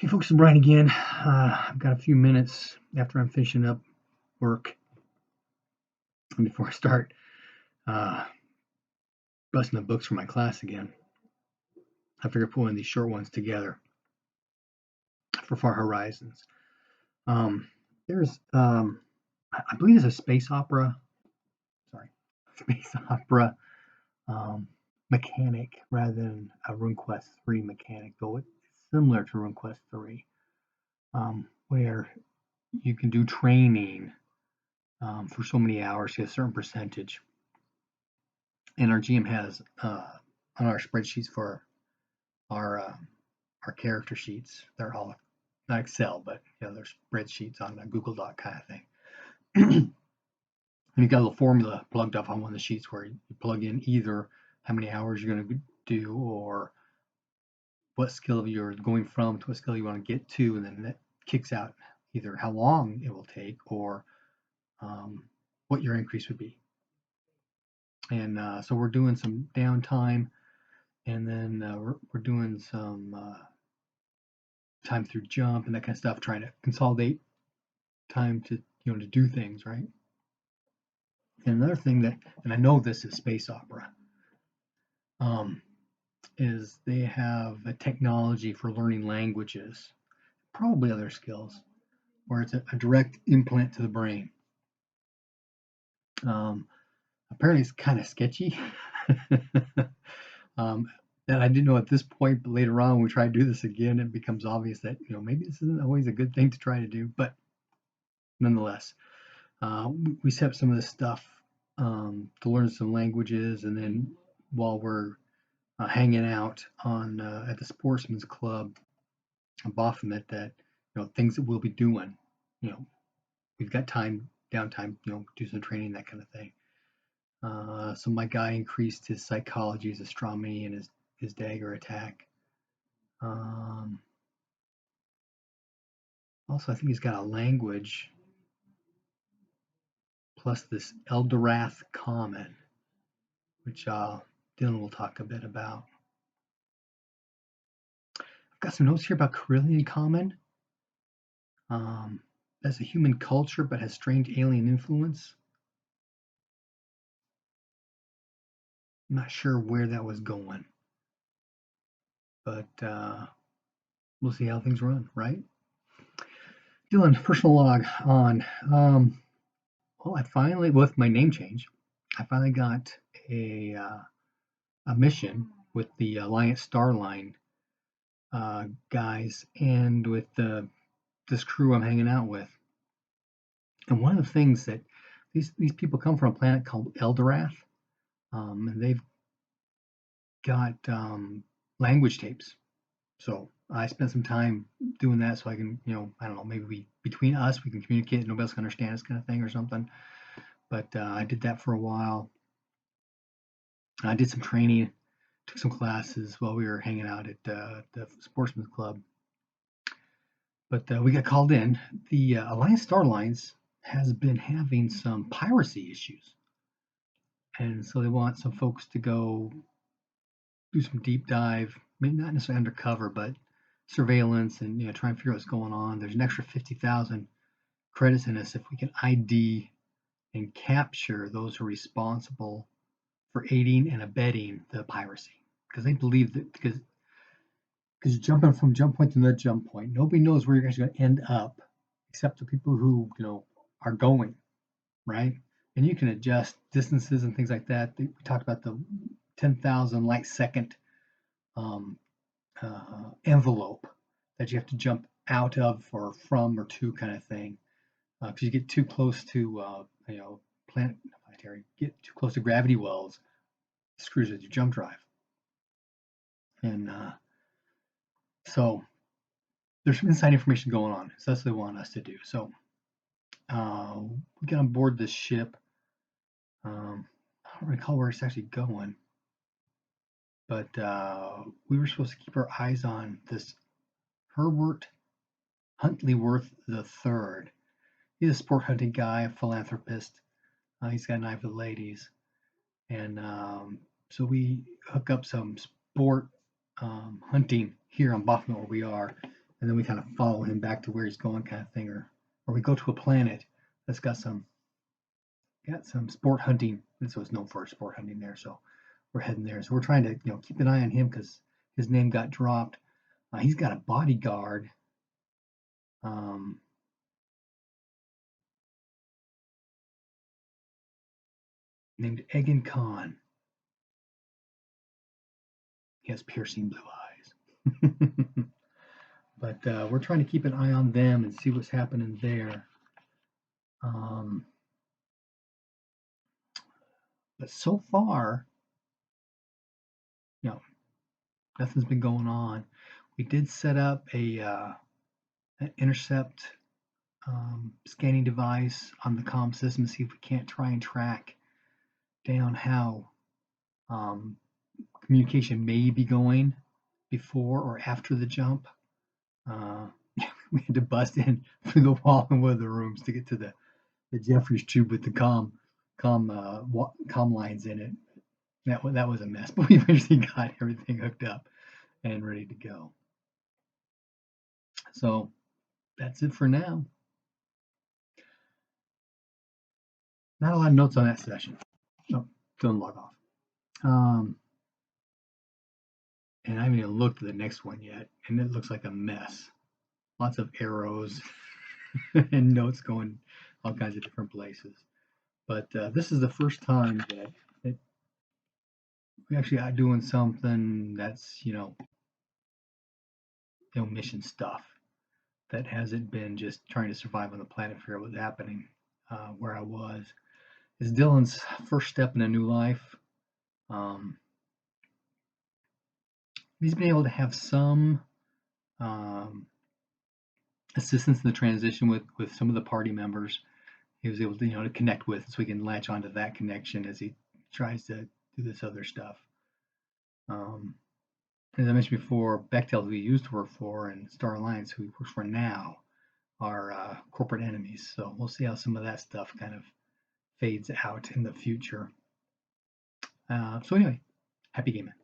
Hey folks, it's Brian again. I've got a few minutes after I'm finishing up work and before I start uh, busting the books for my class again. I figure pulling these short ones together for Far Horizons. There's, I believe it's a space opera, space opera mechanic rather than a Runequest III mechanic, though it's similar to Runequest III, where you can do training for so many hours, get a certain percentage. And our GM has on our spreadsheets for our character sheets. They're all not Excel, but they're spreadsheets on a Google Doc kind of thing. And you got a little formula plugged up on one of the sheets where you plug in either how many hours you're going to do or what skill you're going from to what skill you want to get to, and then that kicks out either how long it will take or what your increase would be. And so we're doing some downtime, and then we're doing some time through jump and that kind of stuff, trying to consolidate time to to do things right. And another thing that, and I know this is space opera, is they have a technology for learning languages, probably other skills, where it's a direct implant to the brain. Apparently it's kind of sketchy. That I didn't know at this point, but later on when we try to do this again, it becomes obvious that maybe this isn't always a good thing to try to do, but nonetheless, we set up some of this stuff to learn some languages, and then while we're hanging out on at the Sportsman's Club in Baphomet, that things that we'll be doing, we've got downtime, do some training, that kind of thing. So my guy increased his psychology, his astronomy, and his dagger attack. Also, I think he's got a language plus this Eldorath common, which Dylnn will talk a bit about. I've got some notes here about RQIII common. That's a human culture but has strange alien influence. I'm not sure where that was going, but we'll see how things run, right? Dylnn, personal log on. Well, I finally, with my name change, I finally got a mission with the Alliance Starline guys and with this crew I'm hanging out with. And one of the things that these people come from a planet called Eldorath, and they've got language tapes. So I spent some time doing that so I can, I don't know, maybe between us we can communicate, nobody else can understand us kind of thing or something. But I did that for a while. I did some training, took some classes while we were hanging out at the Sportsman's Club. But we got called in. The Alliance Starlines has been having some piracy issues. And so they want some folks to go do some deep dive, maybe not necessarily undercover, but surveillance and try and figure out what's going on. There's an extra 50,000 credits in us if we can ID and capture those who are responsible for aiding and abetting the piracy, because they believe that because jumping from jump point to another jump point, nobody knows where you're actually going to end up except the people who are going, right? And you can adjust distances and things like that. We talked about the 10,000 light second envelope that you have to jump out of or from or to kind of thing, because you get too close to planetary, get too close to gravity wells, it screws with your jump drive. And so there's some inside information going on. So that's what they want us to do. So we get on board this ship. I don't recall where it's actually going, but we were supposed to keep our eyes on this Herbert Huntleyworth III. He's a sport hunting guy, a philanthropist. He's got an eye for the ladies. And so we hook up some sport hunting here on Baphomet where we are. and then we kind of follow him back to where he's going, kind of thing, or we go to a planet that's got some sport hunting. This was known for sport hunting there, so we're heading there. So we're trying to keep an eye on him because his name got dropped. He's got a bodyguard. Named Egan Khan. He has piercing blue eyes. But we're trying to keep an eye on them and see what's happening there. But so far, nothing's been going on. We did set up an intercept scanning device on the comm system to see if we can't try and track down how communication may be going before or after the jump. We had to bust in through the wall in one of the rooms to get to the Jeffries tube with the comm lines in it. That was a mess, but we eventually got everything hooked up and ready to go. So that's it for now. Not a lot of notes on that session. Oh, don't log off. And I haven't even looked at the next one yet, and it looks like a mess. Lots of arrows and notes going all kinds of different places. But this is the first time that we actually are doing something that's mission stuff that hasn't been just trying to survive on the planet, figure out what's happening where I was. It's Dylnn's first step in a new life. He's been able to have some assistance in the transition with some of the party members. He was able to to connect with, so we can latch onto that connection as he tries to do this other stuff. As I mentioned before, Bechtel, who he used to work for, and Star Alliance, who he works for now, are corporate enemies. So we'll see how some of that stuff kind of fades out in the future. So anyway, happy gaming.